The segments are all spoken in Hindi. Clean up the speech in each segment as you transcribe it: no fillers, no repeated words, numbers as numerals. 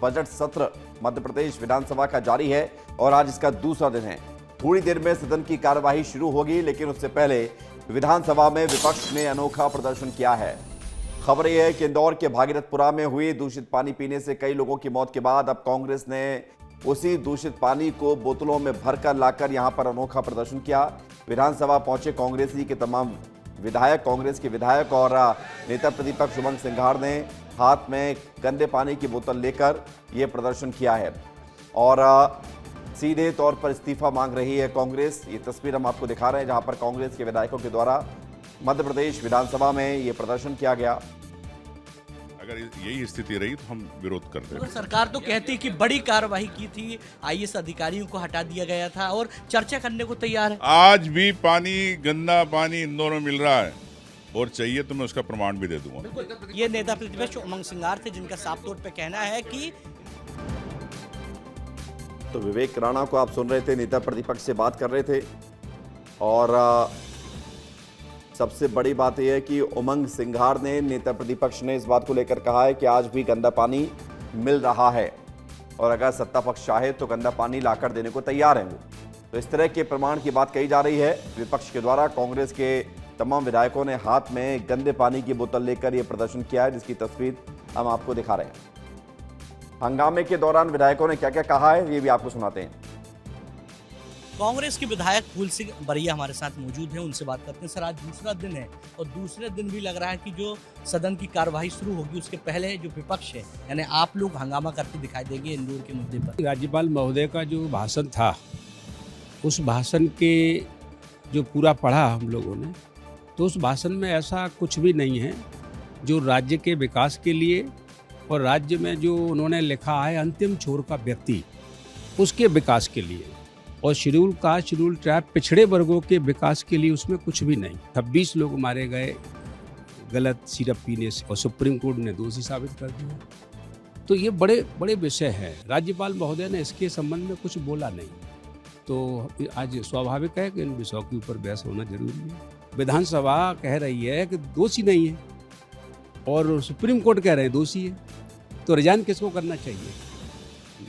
बजट सत्र मध्य प्रदेश विधानसभा का जारी है और आज इसका दूसरा दिन है। थोड़ी देर में सदन की कार्यवाही शुरू होगी, लेकिन उससे पहले विधानसभा में विपक्ष ने अनोखा प्रदर्शन किया है। खबर यह है कि इंदौर के भागीरथपुरा में हुई दूषित पानी पीने से कई लोगों की मौत के बाद अब कांग्रेस ने उसी दूषित पानी को बोतलों में भरकर लाकर यहां पर अनोखा प्रदर्शन किया। विधानसभा पहुंचे कांग्रेसी के तमाम विधायक, कांग्रेस के विधायक और नेता प्रतिपक्ष उमंग सिंघार ने हाथ में गंदे पानी की बोतल लेकर यह प्रदर्शन किया है और सीधे तौर पर इस्तीफा मांग रही है कांग्रेस। ये तस्वीर हम आपको दिखा रहे हैं जहां पर कांग्रेस के विधायकों के द्वारा मध्य प्रदेश विधानसभा में ये प्रदर्शन किया गया। अगर यही स्थिति रही तो हम विरोध करते हैं। सरकार तो कहती कि बड़ी कार्रवाई की थी, आईएएस अधिकारियों को हटा दिया गया था और चर्चा करने को तैयार है। आज भी पानी, गंदा पानी इंदौर में मिल रहा है और चाहिए तो मैं उसका प्रमाण भी दे दूंगा। ये नेता प्रतिपक्ष उमंग सिंघार थे जिनका साफ तौर पे कहना है कि तो विवेक राणा को आप सुन रहे थे, नेता प्रतिपक्ष से बात कर रहे थे और सबसे बड़ी बात यह है कि उमंग सिंघार ने, नेता प्रतिपक्ष ने इस बात को लेकर कहा है कि आज भी गंदा पानी मिल रहा है और अगर सत्ता पक्ष चाहे तो गंदा पानी लाकर देने को तैयार है वो। तो इस तरह के प्रमाण की बात कही जा रही है विपक्ष के द्वारा। कांग्रेस के तमाम विधायकों ने हाथ में गंदे पानी की बोतल लेकर यह प्रदर्शन किया है, जिसकी तस्वीर हम आपको दिखा रहे हैं। हंगामे के दौरान विधायकों ने क्या क्या कहा है ये भी आपको सुनाते हैं। कांग्रेस के विधायक फूल सिंह बरिया हमारे साथ मौजूद हैं, उनसे बात करते हैं। सर, आज दूसरा दिन है और दूसरे दिन भी लग रहा है कि जो सदन की कार्यवाही शुरू होगी उसके पहले जो विपक्ष है यानी आप लोग हंगामा करते दिखाई देंगे इंदौर के मुद्दे पर। राज्यपाल महोदय का जो भाषण था, उस भाषण के जो पूरा पढ़ा हम लोगों ने, तो उस भाषण में ऐसा कुछ भी नहीं है जो राज्य के विकास के लिए और राज्य में जो उन्होंने लिखा है अंतिम छोर का व्यक्ति, उसके विकास के लिए और शेड्यूल कास्ट, शेड्यूल ट्राइब, पिछड़े वर्गों के विकास के लिए उसमें कुछ भी नहीं। 26 लोग मारे गए गलत सिरप पीने से और सुप्रीम कोर्ट ने दोषी साबित कर दिया। तो ये बड़े बड़े विषय है। राज्यपाल महोदय ने इसके संबंध में कुछ बोला नहीं, तो आज स्वाभाविक है कि इन विषयों के ऊपर बहस होना जरूरी है। विधानसभा कह रही है कि दोषी नहीं है और सुप्रीम कोर्ट कह रहे हैं दोषी है, तो रिजाइन किसको करना चाहिए?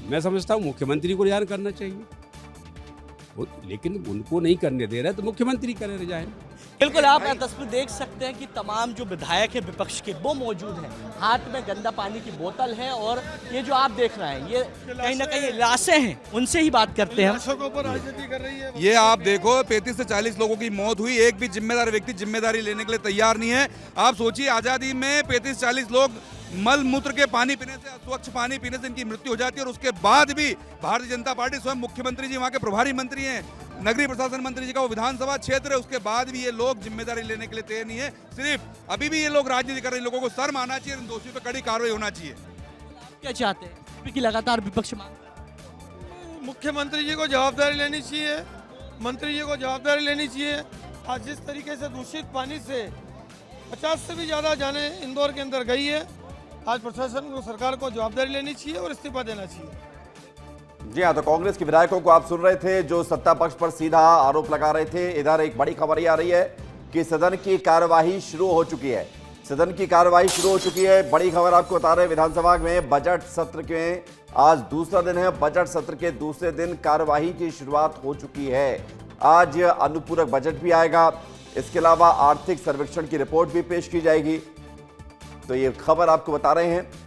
मैं समझता हूँ मुख्यमंत्री को रिजाइन करना चाहिए, लेकिन उनको नहीं करने दे रहे तो मुख्यमंत्री करे रिजाइन। बिल्कुल, आप तस्वीर देख सकते हैं कि तमाम जो विधायक है विपक्ष के वो मौजूद हैं, हाथ में गंदा पानी की बोतल है और ये जो आप देख रहे हैं ये कहीं ना कहीं लाशें हैं, उनसे ही बात करते हैं। राजनीति कर रही है ये आप देखो, 35 से 40 लोगों की मौत हुई, एक भी जिम्मेदार व्यक्ति जिम्मेदारी लेने के लिए तैयार नहीं है। आप सोचिए, आजादी में 35-40 लोग मल मूत्र के पानी पीने से, अस्वच्छ पानी पीने से इनकी मृत्यु हो जाती है और उसके बाद भी भारतीय जनता पार्टी, स्वयं मुख्यमंत्री जी वहाँ के प्रभारी मंत्री हैं, नगरीय प्रशासन मंत्री जी का वो विधानसभा क्षेत्र है, उसके बाद भी ये लोग जिम्मेदारी लेने के लिए तैयार नहीं है। सिर्फ अभी भी ये लोग राजनीति कर रहे हैं। लोगों को शर्म आना चाहिए, इन दोषियों पर कड़ी कार्रवाई होना चाहिए। क्या चाहते हैं कि लगातार विपक्ष मांग? मुख्यमंत्री जी को जवाबदारी लेनी चाहिए, मंत्री जी को जवाबदारी लेनी चाहिए। आज जिस तरीके से दूषित पानी से 50 से भी ज़्यादा जाने इंदौर के अंदर गई है, आज प्रशासन को, सरकार को जवाबदारी लेनी चाहिए और इस्तीफा देना चाहिए। जी हाँ, तो कांग्रेस के विधायकों को आप सुन रहे थे जो सत्ता पक्ष पर सीधा आरोप लगा रहे थे। इधर एक बड़ी खबर ये आ रही है कि सदन की कार्यवाही शुरू हो चुकी है। सदन की कार्यवाही शुरू हो चुकी है। बड़ी खबर आपको बता रहे हैं, विधानसभा में बजट सत्र के आज दूसरा दिन है। बजट सत्र के दूसरे दिन कार्यवाही की शुरुआत हो चुकी है। आज अनुपूरक बजट भी आएगा, इसके अलावा आर्थिक सर्वेक्षण की रिपोर्ट भी पेश की जाएगी। तो ये खबर आपको बता रहे हैं।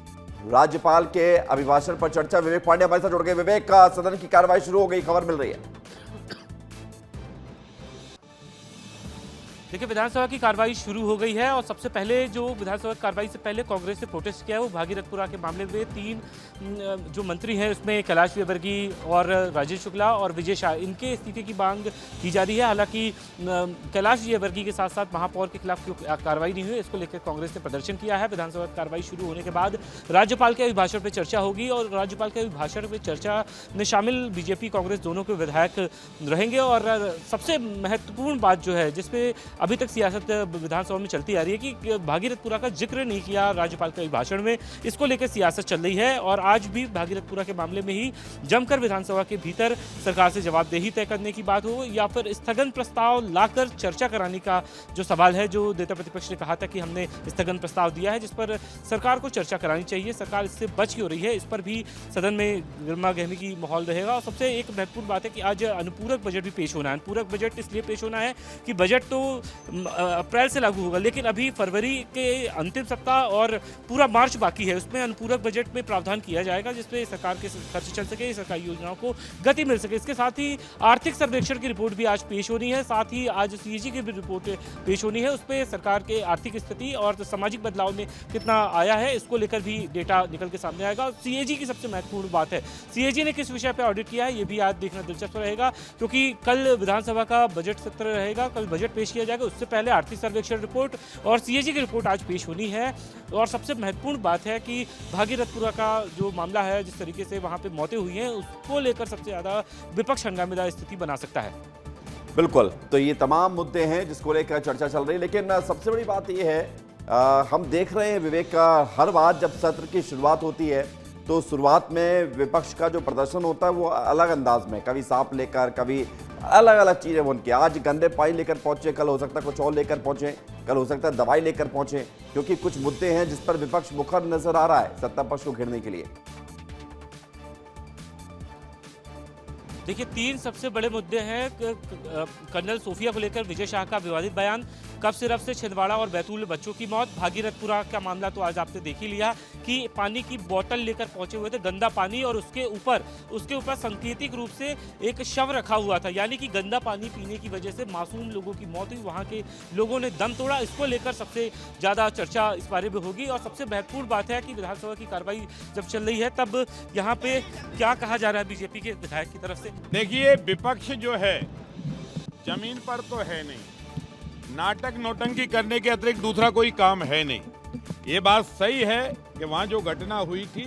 राज्यपाल के अभिभाषण पर चर्चा, विवेक पांडे हमारे साथ जुड़ गए। विवेक, का सदन की कार्रवाई शुरू हो गई, खबर मिल रही है। देखिए, विधानसभा की कार्रवाई शुरू हो गई है और सबसे पहले जो विधानसभा की कार्रवाई से पहले कांग्रेस ने प्रोटेस्ट किया है वो भागीरथपुरा के मामले में 3 जो मंत्री हैं उसमें कैलाश विजयवर्गीय और राजेश शुक्ला और विजय शाह, इनके इस्तीफे की मांग की जा रही है। हालांकि कैलाश विजयवर्गीय के साथ साथ महापौर के खिलाफ कार्रवाई नहीं हुई, इसको लेकर कांग्रेस ने प्रदर्शन किया है। विधानसभा की कार्रवाई शुरू होने के बाद राज्यपाल के अभिभाषण पर चर्चा होगी और राज्यपाल के अभिभाषण पर चर्चा में शामिल बीजेपी कांग्रेस दोनों के विधायक रहेंगे और सबसे महत्वपूर्ण बात जो है जिसपे अभी तक सियासत विधानसभा में चलती आ रही है कि भागीरथपुरा का जिक्र नहीं किया राज्यपाल के भाषण में, इसको लेकर सियासत चल रही है। और आज भी भागीरथपुरा के मामले में ही जमकर विधानसभा के भीतर सरकार से जवाबदेही तय करने की बात हो या फिर स्थगन प्रस्ताव लाकर चर्चा कराने का जो सवाल है, जो नेता प्रतिपक्ष ने कहा था कि हमने स्थगन प्रस्ताव दिया है जिस पर सरकार को चर्चा करानी चाहिए, सरकार इससे बच क्यों रही है, इस पर भी सदन में गर्मा गर्मी की माहौल रहेगा। और सबसे एक महत्वपूर्ण बात है कि आज अनुपूरक बजट भी पेश होना है। अनुपूरक बजट इसलिए पेश होना है कि बजट तो अप्रैल से लागू होगा, लेकिन अभी फरवरी के अंतिम सप्ताह और पूरा मार्च बाकी है, उसमें अनुपूरक बजट में प्रावधान किया जाएगा जिससे सरकार के खर्च चल सके, सरकारी योजनाओं को गति मिल सके। इसके साथ ही आर्थिक सर्वेक्षण की रिपोर्ट भी आज पेश होनी है, साथ ही आज सीएजी की भी रिपोर्ट पेश होनी है, उस पर सरकार के आर्थिक स्थिति और सामाजिक बदलाव में कितना आया है इसको लेकर भी डेटा निकल के सामने आएगा। सीएजी की सबसे महत्वपूर्ण बात है, सीएजी ने किस विषय पर ऑडिट किया है ये भी आज देखना दिलचस्प रहेगा, क्योंकि कल विधानसभा का बजट सत्र रहेगा, कल बजट पेश किया जाएगा, उससे पहले आर्थिक सर्वेक्षण रिपोर्ट और सीएजी की रिपोर्ट आज पेश होनी है। और सबसे महत्वपूर्ण बात है कि भागीरथपुरा का जो मामला है, जिस तरीके से वहाँ पे मौतें हुई हैं, उसको लेकर सबसे ज़्यादा विपक्ष हंगामेदार स्थिति बना सकता है। बिल्कुल, तो ये तमाम मुद्दे हैं जिसको लेकर चर्चा चल रही है, लेकिन सबसे बड़ी बात ये है, हम देख रहे हैं विवेक का, हर बार जब सत्र की शुरुआत होती है तो शुरुआत में विपक्ष का जो प्रदर्शन होता है वो अलग अंदाज में, कभी सांप लेकर, कभी अलग अलग चीज़ें उनकी। आज गंदे पानी लेकर पहुंचे, कल हो सकता है कुछ और लेकर पहुंचे, कल हो सकता है दवाई लेकर पहुंचे, क्योंकि कुछ मुद्दे हैं जिस पर विपक्ष मुखर नजर आ रहा है सत्ता पक्ष को घेरने के लिए। देखिए, तीन सबसे बड़े मुद्दे हैं। कर्नल सोफिया को लेकर विजय शाह का विवादित बयान, कब सिरफ से छिंदवाड़ा और बैतूल में बच्चों की मौत, भागीरथपुरा का मामला तो आज आपने देख ही लिया कि पानी की बोतल लेकर पहुंचे हुए थे, गंदा पानी, और उसके ऊपर सांकेतिक रूप से एक शव रखा हुआ था, यानी कि गंदा पानी पीने की वजह से मासूम लोगों की मौत हुई, वहाँ के लोगों ने दम तोड़ा। इसको लेकर सबसे ज़्यादा चर्चा इस बारे में होगी। और सबसे महत्वपूर्ण बात है कि विधानसभा की कार्रवाई जब चल रही है तब यहाँ पे क्या कहा जा रहा है बीजेपी के विधायक की तरफ से। देखिए, विपक्ष जो है जमीन पर तो है नहीं, नाटक नौटंकी करने के अतिरिक्त दूसरा कोई काम है नहीं। ये बात सही है कि वहाँ जो घटना हुई थी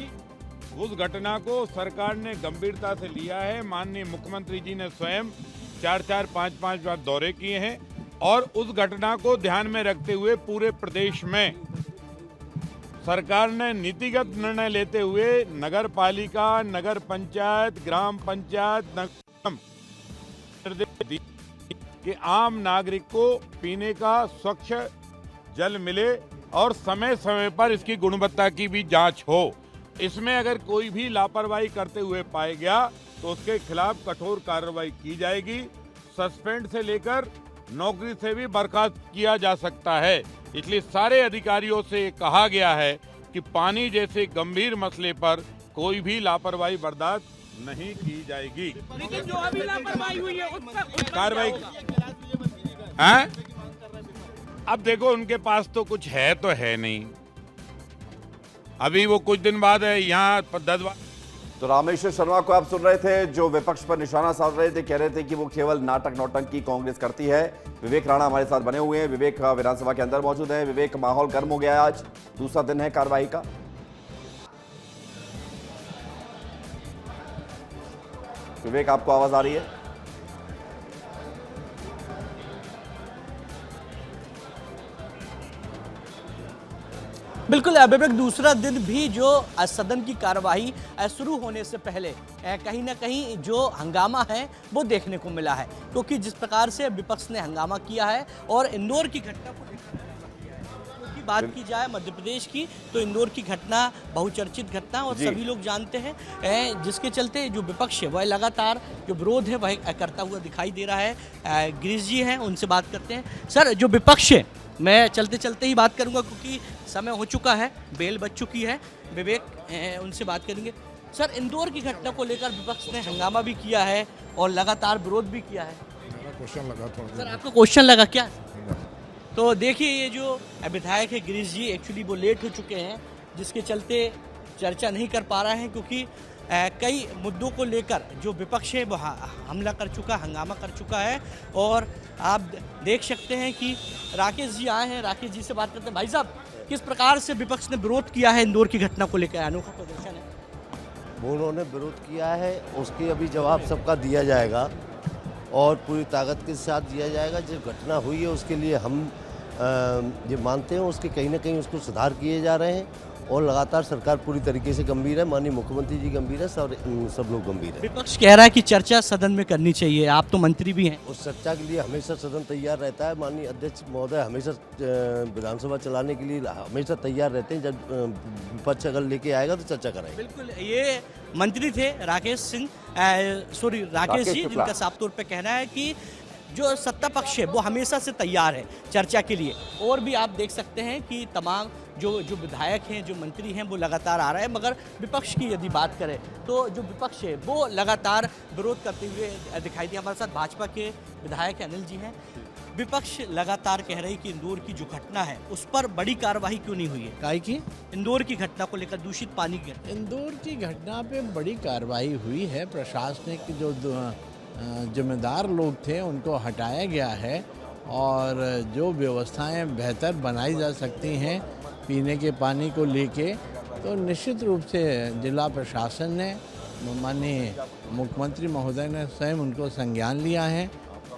उस घटना को सरकार ने गंभीरता से लिया है। माननीय मुख्यमंत्री जी ने स्वयं 4-4, 5-5 बार दौरे किए हैं और उस घटना को ध्यान में रखते हुए पूरे प्रदेश में सरकार ने नीतिगत निर्णय लेते हुए नगर पालिका, नगर पंचायत, ग्राम पंचायत, निर्देश दिए कि आम नागरिक को पीने का स्वच्छ जल मिले और समय समय पर इसकी गुणवत्ता की भी जांच हो। इसमें अगर कोई भी लापरवाही करते हुए पाया गया तो उसके खिलाफ कठोर कार्रवाई की जाएगी। सस्पेंड से लेकर नौकरी से भी बर्खास्त किया जा सकता है। इसलिए सारे अधिकारियों से कहा गया है कि पानी जैसे गंभीर मसले पर कोई भी लापरवाही बर्दाश्त नहीं की जाएगी। लेकिन जो अभी लापरवाही हुई है उस पर कार्रवाई हैं? अब देखो, उनके पास तो कुछ है तो है नहीं। अभी वो कुछ दिन बाद है यहाँ 10 बार। तो रामेश्वर शर्मा को आप सुन रहे थे, जो विपक्ष पर निशाना साध रहे थे, कह रहे थे कि वो केवल नाटक नौटंकी कांग्रेस करती है। विवेक राणा हमारे साथ बने हुए हैं, विवेक विधानसभा के अंदर मौजूद है। विवेक, माहौल गर्म हो गया है, आज दूसरा दिन है कार्रवाई का। विवेक, आपको आवाज आ रही है? बिल्कुल विवेक, दूसरा दिन भी जो सदन की कार्यवाही शुरू होने से पहले कहीं ना कहीं जो हंगामा है वो देखने को मिला है, क्योंकि जिस प्रकार से विपक्ष ने हंगामा किया है और इंदौर की घटना को की बात की जाए मध्य प्रदेश की, तो इंदौर की घटना बहुचर्चित घटना और सभी लोग जानते हैं, जिसके चलते जो विपक्ष है वह लगातार जो विरोध है वह करता हुआ दिखाई दे रहा है। गिरीश जी हैं, उनसे बात करते हैं। सर, जो विपक्ष है, मैं चलते चलते ही बात करूंगा क्योंकि समय हो चुका है, बेल बच चुकी है। विवेक, उनसे बात करेंगे। सर, इंदौर की घटना को लेकर विपक्ष ने हंगामा भी किया है और लगातार विरोध भी किया है। मेरा क्वेश्चन लगा थोड़ा। सर, आपका क्वेश्चन लगा क्या? तो देखिए, ये जो विधायक है गिरीश जी, एक्चुअली वो लेट हो चुके हैं, जिसके चलते चर्चा नहीं कर पा रहे हैं, क्योंकि कई मुद्दों को लेकर जो विपक्ष है वो हमला कर चुका, हंगामा कर चुका है। और आप देख सकते हैं कि राकेश जी आए हैं, राकेश जी से बात करते हैं। भाई साहब, किस प्रकार से विपक्ष ने विरोध किया है इंदौर की घटना को लेकर? अनोखा प्रदर्शन है, वो उन्होंने विरोध किया है, उसकी अभी जवाब सबका दिया जाएगा। और पूरी ताकत के साथ दिया जाएगा। जो घटना हुई है उसके लिए हम ये मानते हैं उसके कहीं ना कहीं उसको सुधार किए जा रहे हैं और लगातार सरकार पूरी तरीके से गंभीर है। माननीय मुख्यमंत्री जी गंभीर है, सब लोग गंभीर है। विपक्ष कह रहा है कि चर्चा सदन में करनी चाहिए, आप तो मंत्री भी हैं। उस चर्चा के लिए हमेशा सदन तैयार रहता है। माननीय अध्यक्ष महोदय हमेशा विधानसभा चलाने के लिए हमेशा तैयार रहते हैं। जब विपक्ष अगर लेके आएगा तो चर्चा कराएंगे। बिल्कुल, ये मंत्री थे राकेश जी, जिनका साफ तौर पे कहना है कि जो सत्ता पक्ष है वो हमेशा से तैयार है चर्चा के लिए। और भी आप देख सकते हैं कि तमाम जो विधायक हैं, जो मंत्री हैं, वो लगातार आ रहे हैं। मगर विपक्ष की यदि बात करें तो जो विपक्ष है वो लगातार विरोध करते हुए दिखाई दिए। हमारे साथ भाजपा के विधायक अनिल जी हैं। विपक्ष लगातार कह रही कि इंदौर की जो घटना है उस पर बड़ी कार्रवाई क्यों नहीं हुई है? काय की? इंदौर की घटना को लेकर, दूषित पानी की घटना। इंदौर की घटना पे बड़ी कार्रवाई हुई है। प्रशासनिक जो जिम्मेदार लोग थे उनको हटाया गया है और जो व्यवस्थाएं बेहतर बनाई जा सकती हैं पीने के पानी को लेके, तो निश्चित रूप से जिला प्रशासन ने, माननीय मुख्यमंत्री महोदय ने स्वयं उनको संज्ञान लिया है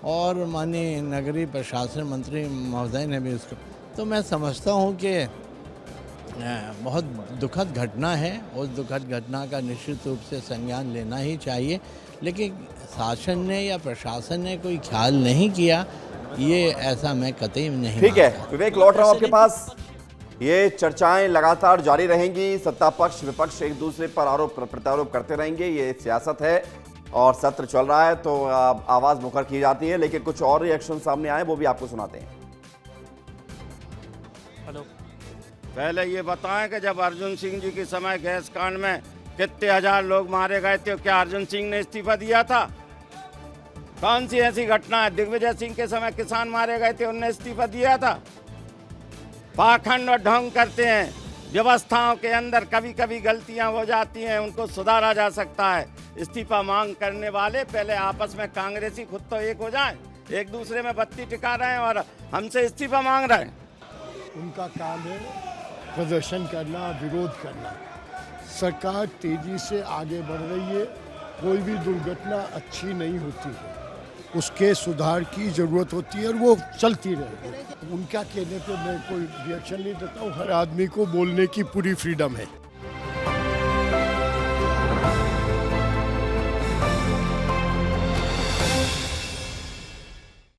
और माननीय नगरीय प्रशासन मंत्री महोदय ने भी उसको, तो मैं समझता हूँ कि बहुत दुखद घटना है। उस दुखद घटना का निश्चित रूप से संज्ञान लेना ही चाहिए, लेकिन शासन ने या प्रशासन ने कोई ख्याल नहीं किया, ये ऐसा मैं कतई नहीं। ठीक है विवेक, लौट रहा हूं आपके पास। ये चर्चाएं लगातार जारी रहेंगी, सत्ता पक्ष विपक्ष एक दूसरे पर आरोप प्रत्यारोप करते रहेंगे। ये सियासत है और सत्र चल रहा है तो आवाज मुखर की जाती है, लेकिन कुछ और रिएक्शन सामने आए वो भी आपको सुनाते हैं। हेलो, पहले ये बताएं कि जब अर्जुन सिंह जी के समय गैस कांड में कितने हजार लोग मारे गए थे, क्या अर्जुन सिंह ने इस्तीफा दिया था? कौन सी ऐसी घटना है? दिग्विजय सिंह के समय किसान मारे गए थे, उनने इस्तीफा दिया था? पाखंड और ढोंग करते हैं। व्यवस्थाओं के अंदर कभी कभी गलतियां हो जाती हैं, उनको सुधारा जा सकता है। इस्तीफा मांग करने वाले पहले आपस में कांग्रेसी खुद तो एक हो जाएं, एक दूसरे में बत्ती टिका रहे हैं और हमसे इस्तीफा मांग रहे हैं। उनका काम है प्रदर्शन करना, विरोध करना। सरकार तेजी से आगे बढ़ रही है, कोई भी दुर्घटना अच्छी नहीं होती है, उसके सुधार की ज़रूरत होती है और वो चलती रहेगी। उनका कहने पे मैं कोई रिएक्शन नहीं देता हूँ। हर आदमी को बोलने की पूरी फ्रीडम है।